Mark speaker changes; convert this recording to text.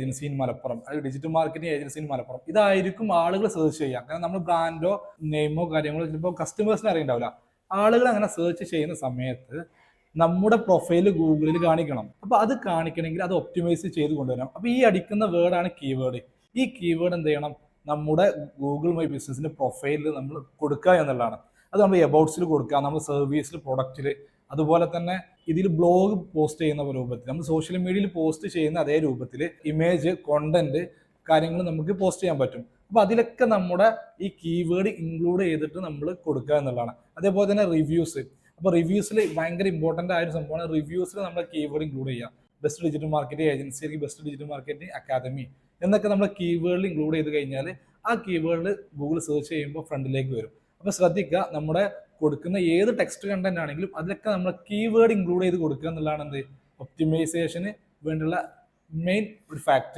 Speaker 1: Agency in Malappuram, അല്ലെങ്കിൽ digital marketing agency in Malappuram, ഇതായിരിക്കും ആളുകൾ സെർച്ച് ചെയ്യുക. കാരണം നമ്മൾ ബ്രാൻഡോ നെയിമോ കാര്യങ്ങളോ ചിലപ്പോൾ കസ്റ്റമേഴ്സിന് അറിയണ്ടാവില്ല. ആളുകൾ അങ്ങനെ സെർച്ച് ചെയ്യുന്ന സമയത്ത് നമ്മുടെ പ്രൊഫൈൽ ഗൂഗിളിൽ കാണിക്കണം. അപ്പൊ അത് കാണിക്കണമെങ്കിൽ അത് ഒപ്റ്റിമൈസ് ചെയ്ത് കൊണ്ടുവരണം. അപ്പൊ ഈ അടിക്കുന്ന വേർഡാണ് കീവേഡ്. ഈ കീവേഡ് എന്ത് ചെയ്യണം? നമ്മുടെ ഗൂഗിൾ മൈ ബിസിനസിന്റെ പ്രൊഫൈലിൽ നമ്മൾ കൊടുക്കുക എന്നുള്ളതാണ്. അത് നമ്മൾ എബൌട്ട്സിൽ കൊടുക്കുക, നമ്മൾ സർവീസിൽ, പ്രൊഡക്റ്റിൽ, അതുപോലെ തന്നെ ഇതിൽ ബ്ലോഗ് പോസ്റ്റ് ചെയ്യുന്ന രൂപത്തിൽ, നമ്മൾ സോഷ്യൽ മീഡിയയിൽ പോസ്റ്റ് ചെയ്യുന്ന അതേ രൂപത്തിൽ ഇമേജ്, കോണ്ടന്റ് കാര്യങ്ങൾ നമുക്ക് പോസ്റ്റ് ചെയ്യാൻ പറ്റും. അപ്പൊ അതിലൊക്കെ നമ്മുടെ ഈ കീവേഡ് ഇൻക്ലൂഡ് ചെയ്തിട്ട് നമ്മൾ കൊടുക്കുക എന്നുള്ളതാണ്. അതേപോലെ തന്നെ റിവ്യൂസ്. അപ്പോൾ റിവ്യൂസിൽ ഭയങ്കര ഇമ്പോർട്ടൻ്റ് ആയ ഒരു സംഭവമാണ് റിവ്യൂസിൽ നമ്മൾ കീവേഡ് ഇൻക്ലൂഡ് ചെയ്യുക. ബെസ്റ്റ് ഡിജിറ്റൽ മാർക്കറ്റിംഗ് ഏജൻസി അല്ലെങ്കിൽ ബെസ്റ്റ് ഡിജിറ്റൽ മാർക്കറ്റിംഗ് അക്കാദമി എന്നൊക്കെ നമ്മൾ കീവേഡിൽ ഇൻക്ലൂഡ് ചെയ്ത് കഴിഞ്ഞാൽ ആ കീവേഡിൽ ഗൂഗിൾ സെർച്ച് ചെയ്യുമ്പോൾ ഫ്രണ്ടിലേക്ക് വരും. അപ്പോൾ ശ്രദ്ധിക്കുക, നമ്മുടെ കൊടുക്കുന്ന ഏത് ടെക്സ്റ്റ് കണ്ടന്റ് ആണെങ്കിലും അതിലൊക്കെ നമ്മൾ കീവേഡ് ഇൻക്ലൂഡ് ചെയ്ത് കൊടുക്കുക എന്നുള്ളതാണ് എന്ത് ഒപ്റ്റിമൈസേഷന് വേണ്ടിയുള്ള മെയിൻ ഒരു ഫാക്ടർ.